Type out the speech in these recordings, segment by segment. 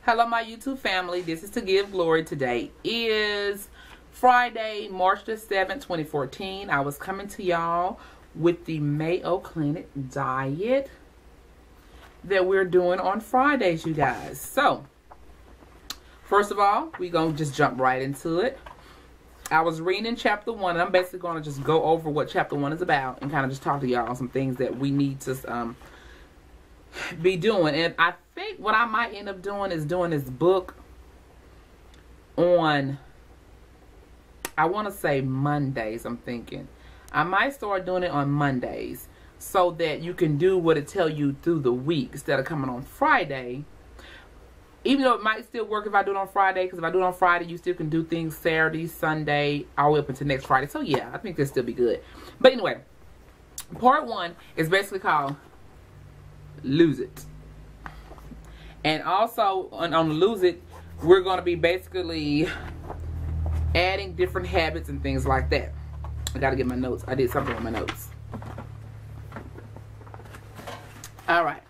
Hello, my YouTube family. This is To Give Glory. Today is Friday, March the 7th, 2014. I was coming to y'all with the Mayo Clinic diet that we're doing on Fridays, you guys. So, first of all, we're going to just jump right into it. I was reading in chapter 1, and I'm basically going to just go over what chapter 1 is about and kind of just talk to y'all on some things that we need to be doing. And I think what I might end up doing is doing this book on, I want to say Mondays. I'm thinking I might start doing it on Mondays so that you can do what it tell you through the week instead of coming on Friday. Even though it might still work if I do it on Friday, because if I do it on Friday, you still can do things Saturday, Sunday, all the way up until next Friday. So yeah, I think that'll still be good. But anyway, part 1 is basically called Lose It. And also on Lose It, we're going to be basically adding different habits and things like that. I got to get my notes. I did something with my notes. Alright.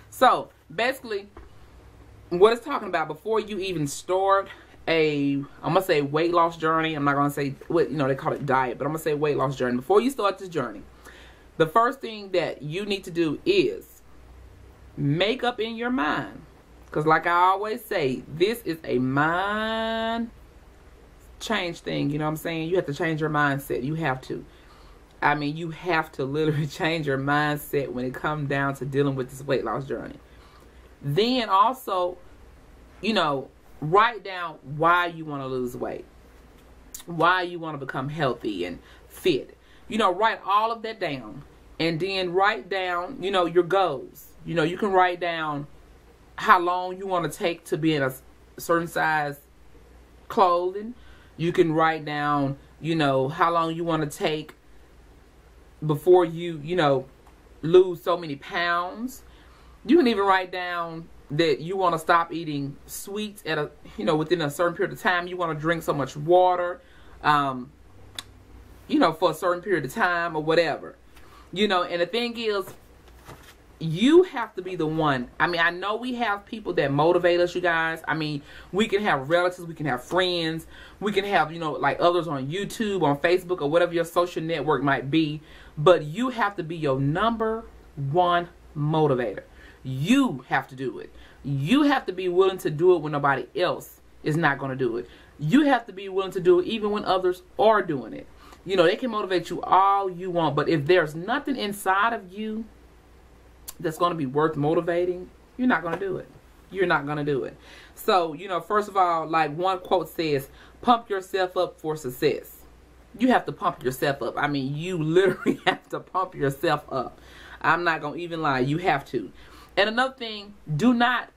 So, basically, what it's talking about, before you even start I'm going to say weight loss journey. I'm not going to say, they call it diet, but I'm going to say weight loss journey. Before you start this journey, the first thing that you need to do is make up in your mind. Because like I always say, this is a mind change thing. You know what I'm saying? You have to change your mindset. You have to. I mean, you have to literally change your mindset when it comes down to dealing with this weight loss journey. Then also, write down why you want to lose weight. Why you want to become healthy and fit. Write all of that down. And then write down, your goals. You can write down how long you want to take to be in a certain size clothing. You can write down, how long you want to take before you, lose so many pounds. You can even write down that you want to stop eating sweets at within a certain period of time. You want to drink so much water, for a certain period of time or whatever. And the thing is, you have to be the one. I mean, I know we have people that motivate us, you guys. I mean, we can have relatives, we can have friends, we can have, like others on YouTube, on Facebook, or whatever your social network might be. But you have to be your number one motivator. You have to do it. You have to be willing to do it when nobody else is not going to do it. You have to be willing to do it even when others are doing it. They can motivate you all you want, but if there's nothing inside of you that's going to be worth motivating, you're not going to do it. You're not going to do it. So, first of all, like one quote says, pump yourself up for success. You have to pump yourself up. I mean, you literally have to pump yourself up. I'm not going to even lie. You have to. And another thing, do not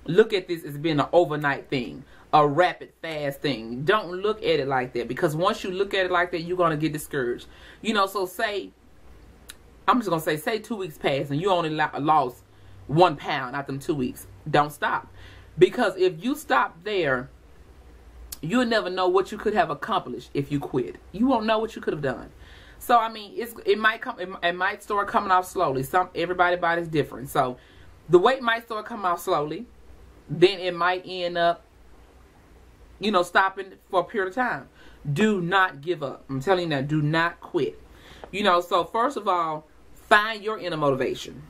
look at this as being an overnight thing, a rapid fast thing. Don't look at it like that, because once you look at it like that, you're going to get discouraged. So I'm just going to say 2 weeks pass and you only lost 1 pound after them 2 weeks. Don't stop. Because if you stop there, you'll never know what you could have accomplished if you quit. You won't know what you could have done. So, I mean, it might start coming off slowly. Everybody's body's different. So, the weight might start coming off slowly. Then it might end up, stopping for a period of time. Do not give up. I'm telling you now, do not quit. So first of all, find your inner motivation.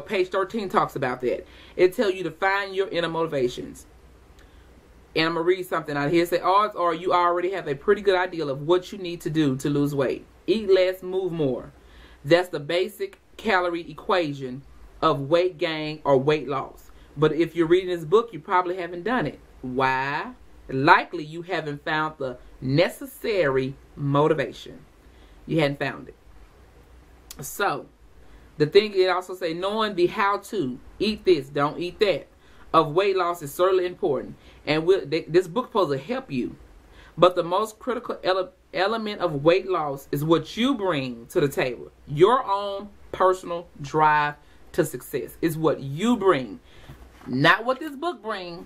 Page 13 talks about that. It tells you to find your inner motivations. And I'm going to read something out here. It says, odds are you already have a pretty good idea of what you need to do to lose weight. Eat less, move more. That's the basic calorie equation of weight gain or weight loss. But if you're reading this book, you probably haven't done it. Why? Likely you haven't found the necessary motivation. You hadn't found it. So, the thing it also say, knowing the how to, eat this, don't eat that, of weight loss is certainly important. And this book supposed to help you. But the most critical element of weight loss is what you bring to the table. Your own personal drive to success is what you bring. Not what this book brings,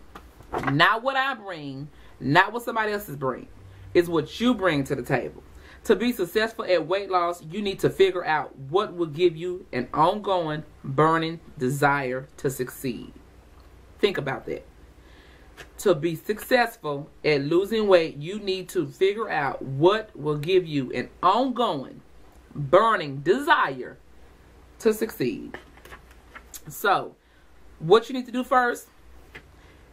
not what I bring, not what somebody else bring. It's what you bring to the table. To be successful at weight loss, you need to figure out what will give you an ongoing, burning desire to succeed. Think about that. To be successful at losing weight, you need to figure out what will give you an ongoing, burning desire to succeed. So, what you need to do first,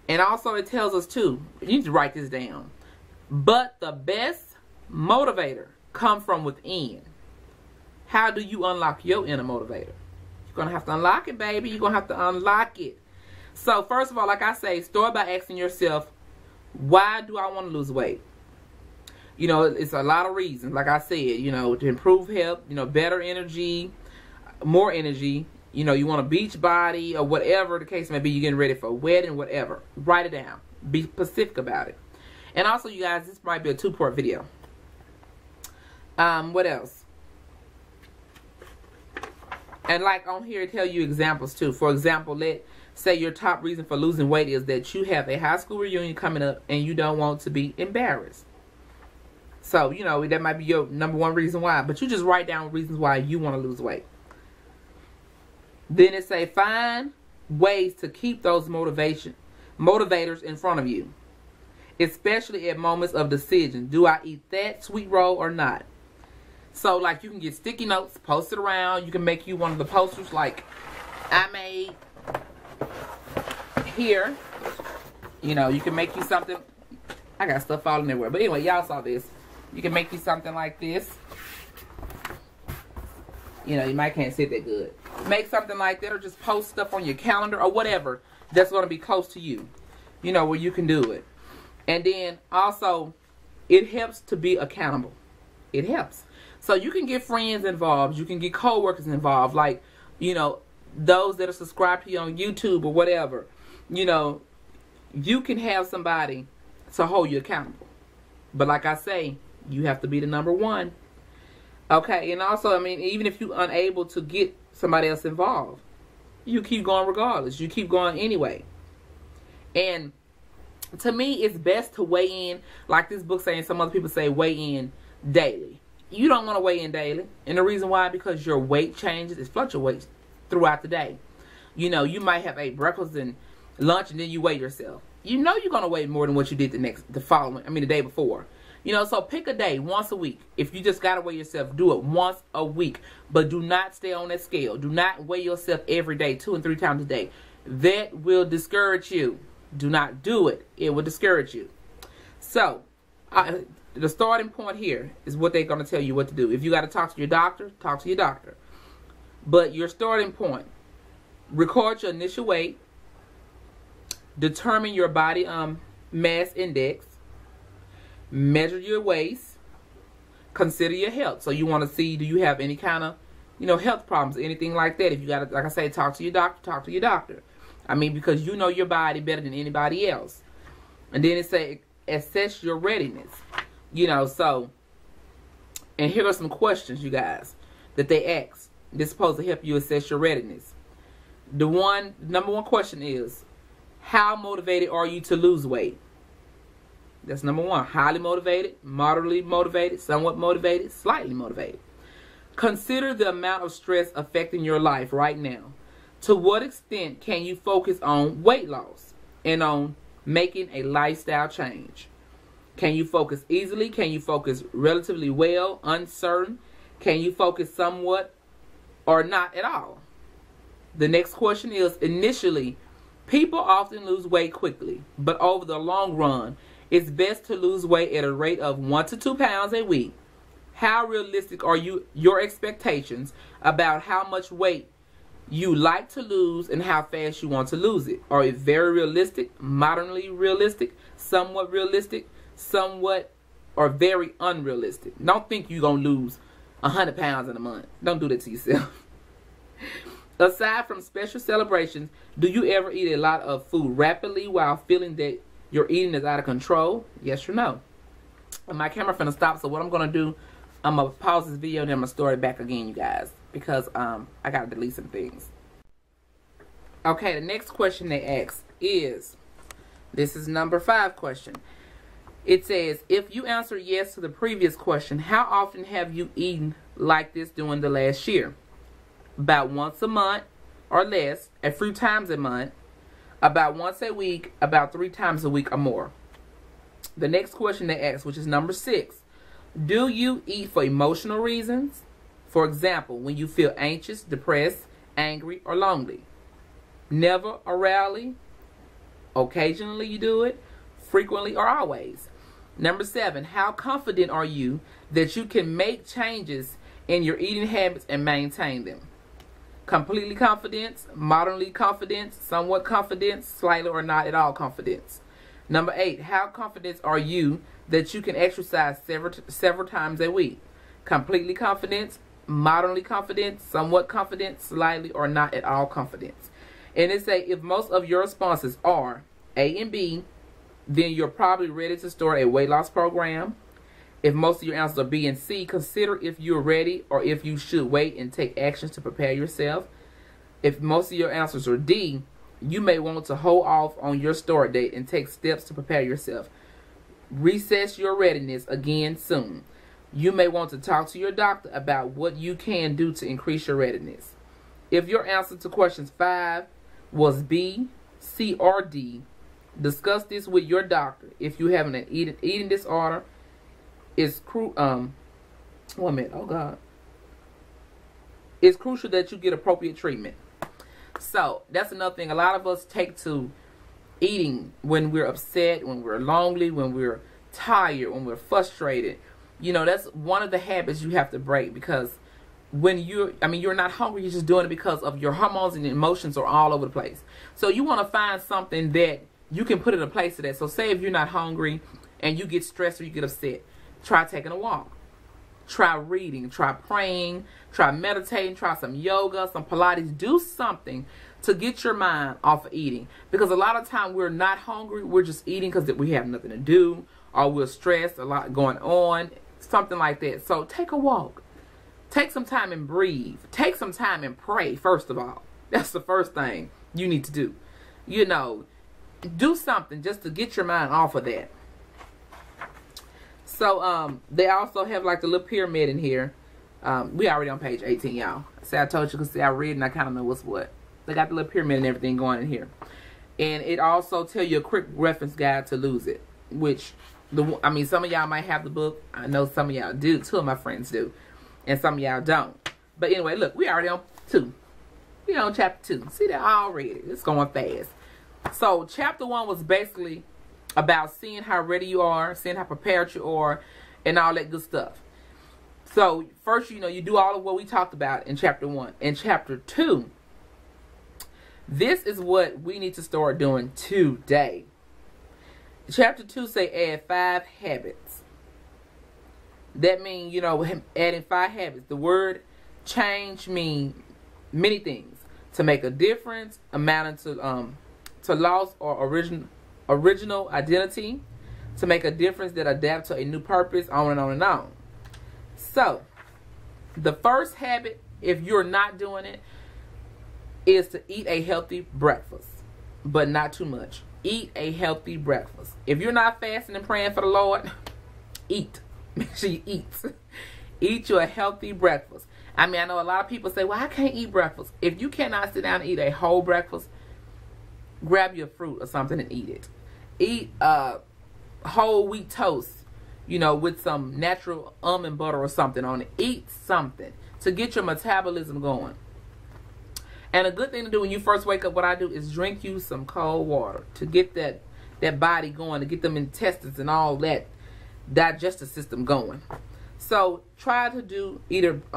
and also it tells us too, you need to write this down. But the best motivator comes from within. How do you unlock your inner motivator? You're going to have to unlock it, baby. You're going to have to unlock it. So, first of all, like I say, start by asking yourself, why do I want to lose weight? You know, it's a lot of reasons. Like I said, you know, to improve health, you know, better energy, more energy. You know, you want a beach body or whatever the case may be. You're getting ready for a wedding, whatever. Write it down. Be specific about it. And also, you guys, this might be a 2-part video. What else? And like on here, tell you examples too. For example, let's say your top reason for losing weight is that you have a high school reunion coming up and you don't want to be embarrassed. So, you know, that might be your number one reason why. But you just write down reasons why you want to lose weight. Then it say find ways to keep those motivators in front of you. Especially at moments of decision. Do I eat that sweet roll or not? So, like, you can get sticky notes, post it around. You can make you one of the posters like I made here. You know, you can make you something. I got stuff falling everywhere. But anyway, y'all saw this. You can make you something like this. You know, you might can't see it that good. Make something like that, or just post stuff on your calendar or whatever that's going to be close to you. You know, where you can do it. And then also, it helps to be accountable. It helps. So you can get friends involved. You can get co-workers involved. Like, you know, those that are subscribed to you on YouTube or whatever. You know, you can have somebody to hold you accountable. But like I say, you have to be the number one. Okay, and also, I mean, even if you're unable to get somebody else involved, you keep going regardless. You keep going anyway. And to me, it's best to weigh in, like this book saying, some other people say weigh in daily. You don't want to weigh in daily. And the reason why, because your weight changes, it fluctuates throughout the day. You know, you might have ate breakfast and lunch and then you weigh yourself. You know you're going to weigh more than what you did the day before. You know, so pick a day once a week. If you just got to weigh yourself, do it once a week. But do not stay on that scale. Do not weigh yourself every day, 2 and 3 times a day. That will discourage you. Do not do it. It will discourage you. So, the starting point here is what they're going to tell you what to do. If you got to talk to your doctor, talk to your doctor. But your starting point, record your initial weight, determine your body mass index, measure your waist, consider your health. So you want to see, do you have any kind of, you know, health problems, anything like that. If you got to, like I say, talk to your doctor, talk to your doctor. I mean, because you know your body better than anybody else. And then it say, assess your readiness. You know, so, and here are some questions, you guys, that they ask. This is supposed to help you assess your readiness. Number one question is, how motivated are you to lose weight? That's number one. Highly motivated, moderately motivated, somewhat motivated, slightly motivated. Consider the amount of stress affecting your life right now. To what extent can you focus on weight loss and on making a lifestyle change? Can you focus easily? Can you focus relatively well? Uncertain? Can you focus somewhat or not at all? The next question is, initially, people often lose weight quickly, but over the long run, it's best to lose weight at a rate of 1 to 2 pounds a week. How realistic are your expectations about how much weight you like to lose and how fast you want to lose it? Are it very realistic, moderately realistic, somewhat realistic, somewhat, or very unrealistic? Don't think you're going to lose 100 pounds in a month. Don't do that to yourself. Aside from special celebrations, do you ever eat a lot of food rapidly while feeling that your eating is out of control? Yes or no? And my camera finna stop, so what I'm going to do, I'm going to pause this video and then I'm going to start it back again, you guys. Because I got to delete some things. Okay, the next question they ask is, this is number 5 question. It says, if you answer yes to the previous question, how often have you eaten like this during the last year? About once a month or less, a few times a month, about once a week, about 3 times a week or more. The next question they ask, which is number 6, do you eat for emotional reasons? For example, when you feel anxious, depressed, angry, or lonely. Never or rarely. Occasionally you do it. Frequently or always. Number 7, how confident are you that you can make changes in your eating habits and maintain them? Completely confident, moderately confident, somewhat confident, slightly or not at all confident. Number 8, how confident are you that you can exercise several times a week? Completely confident, moderately confident, somewhat confident, slightly or not at all confident. And it say if most of your responses are A and B, then you're probably ready to start a weight loss program. If most of your answers are B and C, consider if you're ready or if you should wait and take actions to prepare yourself. If most of your answers are D, you may want to hold off on your start date and take steps to prepare yourself. Recess your readiness again soon. You may want to talk to your doctor about what you can do to increase your readiness. If your answer to questions 5 was B, C, or D, discuss this with your doctor. If you have an eating disorder, it's It's crucial that you get appropriate treatment. So that's another thing. A lot of us take to eating when we're upset, when we're lonely, when we're tired, when we're frustrated. You know, that's one of the habits you have to break, because when you're not hungry, you're just doing it because of your hormones and emotions are all over the place. So you want to find something that you can put in a place of that. So say if you're not hungry and you get stressed or you get upset, try taking a walk. Try reading, try praying, try meditating, try some yoga, some Pilates. Do something to get your mind off of eating. Because a lot of time we're not hungry. We're just eating because we have nothing to do, or we're stressed, a lot going on, something like that. So take a walk. Take some time and breathe. Take some time and pray, first of all. That's the first thing you need to do. You know, do something just to get your mind off of that. So, they also have like the little pyramid in here. We already on page 18, y'all. See, I told you, because I read and I kind of know what's what. They got the little pyramid and everything going in here. And it also tell you a quick reference guide to lose it. Which, some of y'all might have the book. I know some of y'all do. 2 of my friends do. And some of y'all don't. But anyway, look, we already on 2. We on chapter 2. See that already. It's going fast. So, chapter 1 was basically about seeing how ready you are, seeing how prepared you are, and all that good stuff. So, first, you do all of what we talked about in chapter 1. In chapter 2, this is what we need to start doing today. Chapter 2 say add 5 habits. That means, adding 5 habits. The word change means many things. To make a difference, amounting to loss or original identity, to make a difference that adapt to a new purpose, on and on and on. So, the first habit, if you're not doing it, is to eat a healthy breakfast, but not too much. Eat a healthy breakfast. If you're not fasting and praying for the Lord, eat. Make sure you eat. Eat you a healthy breakfast. I know a lot of people say, well, I can't eat breakfast. If you cannot sit down and eat a whole breakfast, grab your fruit or something and eat it. Eat whole wheat toast, with some natural almond butter or something on it. Eat something to get your metabolism going. And a good thing to do when you first wake up, what I do is drink you some cold water to get that body going, to get them intestines and all that digestive system going. So try to do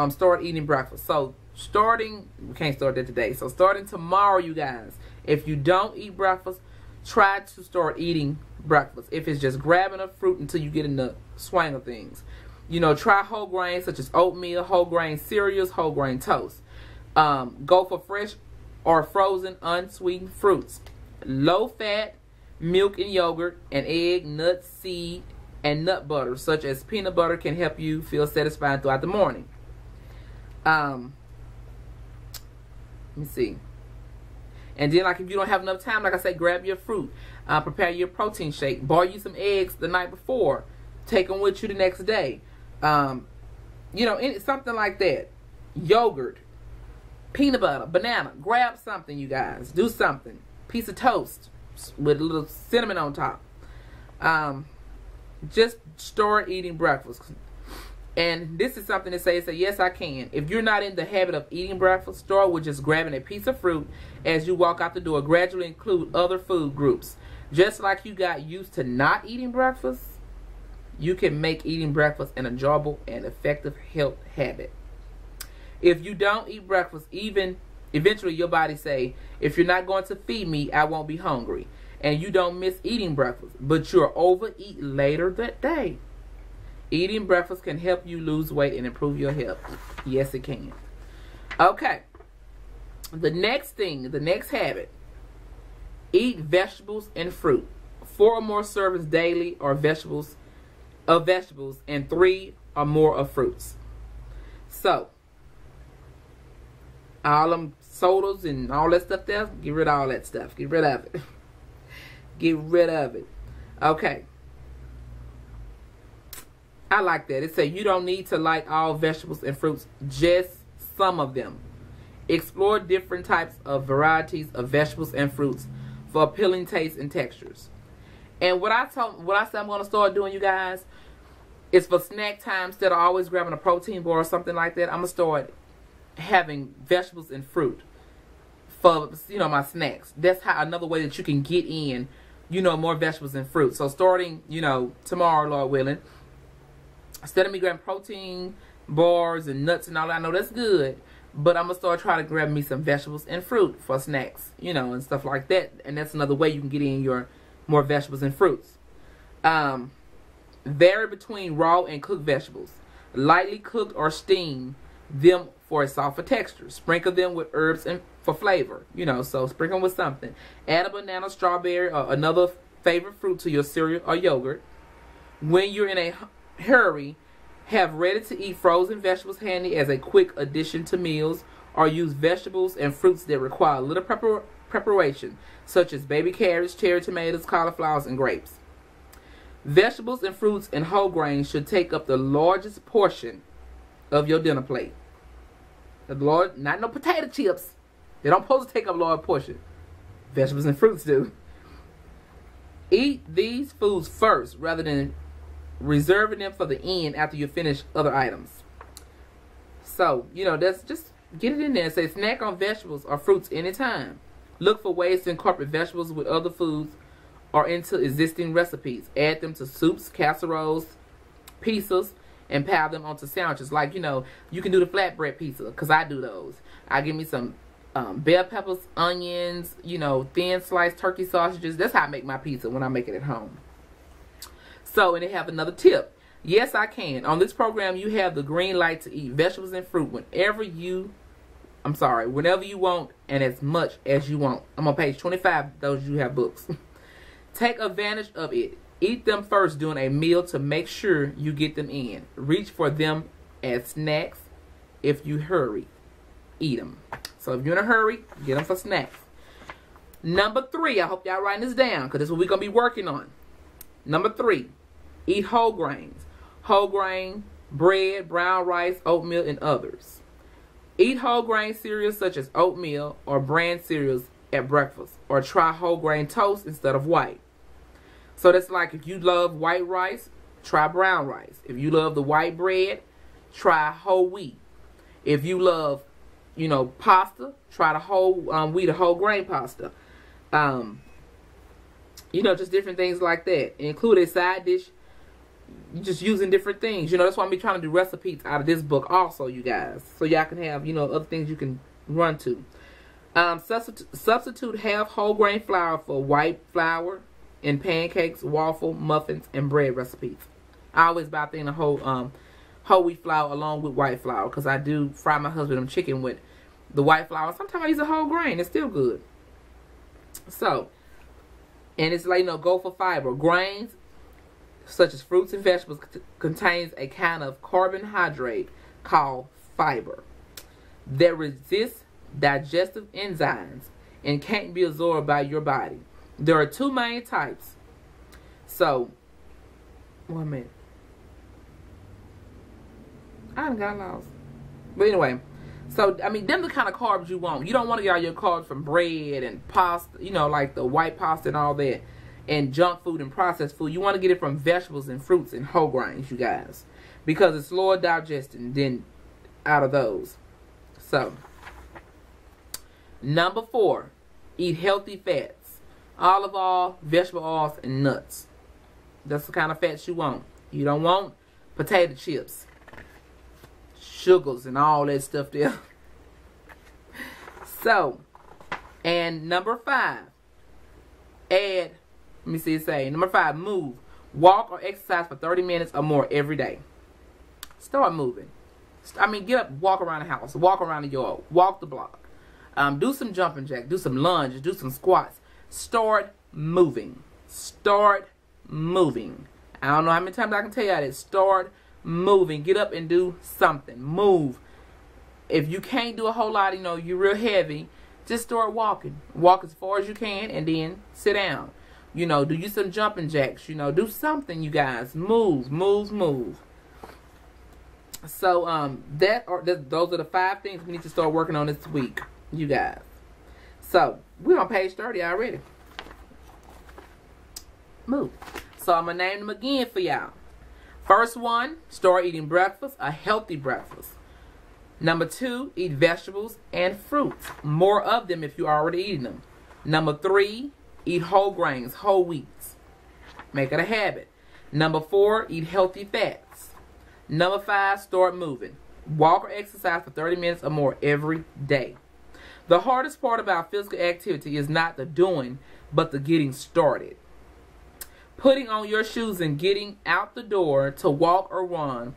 start eating breakfast. So we can't start that today. So starting tomorrow, you guys, if you don't eat breakfast, try to start eating breakfast. If it's just grabbing a fruit until you get in the swing of things. Try whole grains such as oatmeal, whole grain cereals, whole grain toast. Go for fresh or frozen unsweetened fruits. Low fat, milk and yogurt, and egg, nuts, seed, and nut butter such as peanut butter can help you feel satisfied throughout the morning. Let me see. And then, if you don't have enough time, like I said, grab your fruit. Prepare your protein shake. Boil you some eggs the night before. Take them with you the next day. Something like that. Yogurt. Peanut butter. Banana. Grab something, you guys. Do something. piece of toast with a little cinnamon on top. Just start eating breakfast. And this is something to say, yes, I can. If you're not in the habit of eating breakfast, start with just grabbing a piece of fruit as you walk out the door. Gradually include other food groups. Just like you got used to not eating breakfast, you can make eating breakfast an enjoyable and effective health habit. If you don't eat breakfast, eventually your body say, if you're not going to feed me, I won't be hungry. And you don't miss eating breakfast, but you'll overeat later that day. Eating breakfast can help you lose weight and improve your health. Yes, it can. Okay. The next habit. Eat vegetables and fruit. 4 or more servings daily of vegetables and 3 or more of fruits. So, all them sodas and all that stuff there, get rid of all that stuff. Get rid of it. Get rid of it. Okay. I like that. It says you don't need to like all vegetables and fruits, just some of them. Explore different types of varieties of vegetables and fruits for appealing tastes and textures. And what I said I'm going to start doing, you guys, is for snack time, instead of always grabbing a protein bar or something like that, I'm going to start having vegetables and fruit for, my snacks. That's how another way that you can get in, more vegetables and fruit. So starting, tomorrow, Lord willing, instead of me grabbing protein bars and nuts and all that, I know that's good, but I'm going to start trying to grab me some vegetables and fruit for snacks, and stuff like that. And that's another way you can get in your more vegetables and fruits. Vary between raw and cooked vegetables. Lightly cooked or steam them for a softer texture. Sprinkle them with herbs and for flavor, so sprinkle them with something. Add a banana, strawberry, or another favorite fruit to your cereal or yogurt. When you're in a hurry, have ready-to-eat frozen vegetables handy as a quick addition to meals, or use vegetables and fruits that require a little preparation, such as baby carrots, cherry tomatoes, cauliflowers, and grapes. Vegetables and fruits and whole grains should take up the largest portion of your dinner plate. Not no potato chips. They don't supposed to take up a large portion. Vegetables and fruits do. Eat these foods first rather than reserving them for the end after you finish other items. So, that's just get it in there and say snack on vegetables or fruits anytime. Look for ways to incorporate vegetables with other foods or into existing recipes. Add them to soups, casseroles, pizzas, and pile them onto sandwiches. Like, you can do the flatbread pizza, because I do those. I give me some bell peppers, onions, thin sliced turkey sausages. That's how I make my pizza when I make it at home. So, and they have another tip. Yes, I can. On this program, you have the green light to eat vegetables and fruit whenever you want and as much as you want. I'm on page 25, those you have books. Take advantage of it. Eat them first during a meal to make sure you get them in. Reach for them as snacks. If you hurry, eat them. So if you're in a hurry, get them for snacks. Number 3, I hope y'all writing this down, because this is what we're going to be working on. Number 3, eat whole grains. Whole grain, bread, brown rice, oatmeal, and others. Eat whole grain cereals such as oatmeal or bran cereals at breakfast. Or try whole grain toast instead of white. So that's like if you love white rice, try brown rice. If you love the white bread, try whole wheat. If you love, pasta, try the whole wheat or whole grain pasta. Just different things like that. Include a side dish. Just using different things. That's why I'm trying to do recipes out of this book also, you guys. So y'all can have, other things you can run to. Substitute half whole grain flour for white flour in pancakes, waffle, muffins, and bread recipes. I always buy things of whole wheat flour along with white flour, because I do fry my husband chicken with the white flour. Sometimes I use a whole grain. It's still good. So, and it's like, go for fiber. Grains, such as fruits and vegetables, contains a kind of carbohydrate called fiber that resists digestive enzymes and can't be absorbed by your body. There are 2 main types. So, 1 minute. I done got lost. But anyway, So, I mean, them the kind of carbs you want. You don't want to get all your carbs from bread and pasta, you know, like the white pasta and all that, and junk food and processed food. You want to get it from vegetables and fruits and whole grains, you guys, because it's slower digesting than out of those. So, number 4, eat healthy fats. Olive oil, vegetable oils, and nuts. That's the kind of fats you want. You don't want potato chips, sugars, and all that stuff there. So, and number 5, let me see it say, number 5, move. Walk or exercise for 30 minutes or more every day. Start moving. I mean, get up, walk around the house, walk around the yard, walk the block. Do some jumping jacks, do some lunges, do some squats. Start moving. Start moving. I don't know how many times I can tell you that. Start moving. Get up and do something. Move. If you can't do a whole lot, you know, you're real heavy, just start walking. Walk as far as you can and then sit down. You know, do you some jumping jacks. You know, do something, you guys. Move, move, move. So, those are the 5 things we need to start working on this week, you guys. So, we're on page 30 already. Move. So, I'm going to name them again for y'all. First one, start eating breakfast, a healthy breakfast. Number 2, eat vegetables and fruits. More of them if you're already eating them. Number 3, eat whole grains, whole wheats. Make it a habit. Number 4, eat healthy fats. Number 5, start moving. Walk or exercise for 30 minutes or more every day. The hardest part about physical activity is not the doing, but the getting started. Putting on your shoes and getting out the door to walk or run.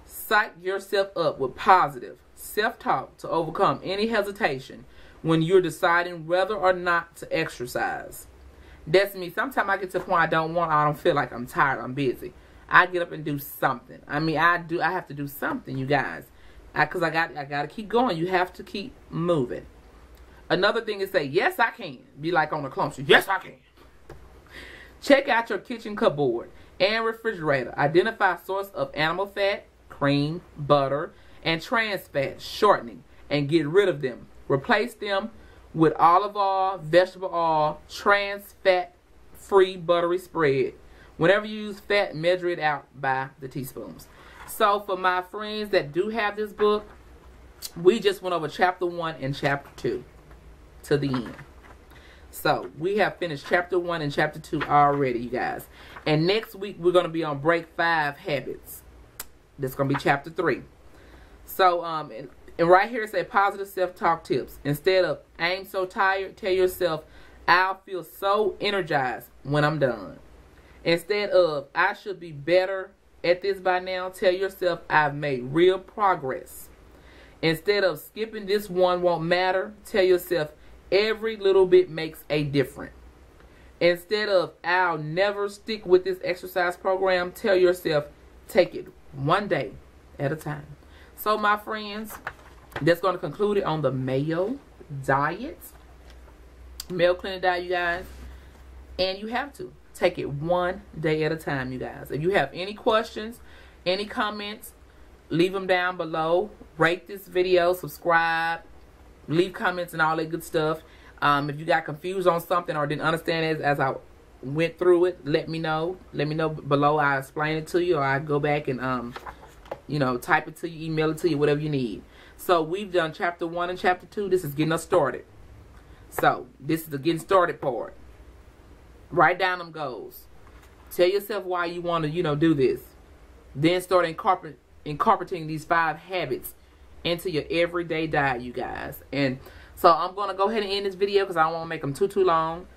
Psych yourself up with positive self-talk to overcome any hesitation when you're deciding whether or not to exercise. That's me. Sometimes I get to the point I don't feel like I'm tired, I'm busy. I get up and do something. I mean, I have to do something, you guys. Because I got to keep going. You have to keep moving. Another thing is say, yes, I can. Be like on the clump street. Yes, I can. Check out your kitchen cupboard and refrigerator. Identify source of animal fat, cream, butter, and trans fat, shortening, and get rid of them. Replace them with olive oil, vegetable oil, trans fat free buttery spread. Whenever you use fat, measure it out by the teaspoons. So for my friends that do have this book, we just went over chapter 1 and chapter 2 to the end. So we have finished chapter 1 and chapter 2 already, you guys. And next week we're going to be on break 5 habits. That's going to be chapter 3. So and right here it says positive self-talk tips. Instead of I'm so tired, tell yourself I'll feel so energized when I'm done. Instead of I should be better at this by now, tell yourself I've made real progress. Instead of skipping this one won't matter, tell yourself every little bit makes a difference. Instead of I'll never stick with this exercise program, tell yourself take it one day at a time. So my friends, that's going to conclude it on the Mayo diet. Mayo Clinic diet, you guys. And you have to take it one day at a time, you guys. If you have any questions, any comments, leave them down below. Rate this video, subscribe, leave comments and all that good stuff. If you got confused on something or didn't understand it as I went through it, let me know. Let me know below. I'll explain it to you, or I'll go back and, you know, type it to you, email it to you, whatever you need. So we've done chapter 1 and chapter 2. This is getting us started. So this is the getting started part. Write down them goals. Tell yourself why you want to, you know, do this. Then start incorporating these 5 habits into your everyday diet, you guys. And so I'm going to go ahead and end this video because I don't want to make them too long.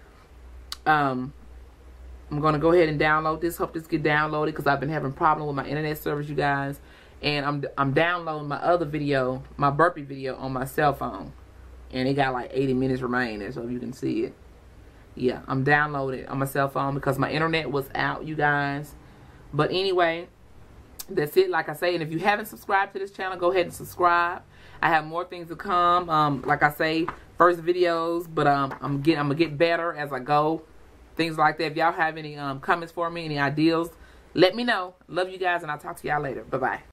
I'm going to go ahead and download this. Hope this get downloaded because I've been having a problem with my internet service, you guys. And I'm downloading my other video, my burpee video, on my cell phone. And it got like 80 minutes remaining, so if you can see it. Yeah, I'm downloading on my cell phone because my internet was out, you guys. But anyway, that's it. Like I say, and if you haven't subscribed to this channel, go ahead and subscribe. I have more things to come. Like I say, first videos, but I'm gonna get better as I go. Things like that. If y'all have any comments for me, any ideas, let me know. Love you guys, and I'll talk to y'all later. Bye bye.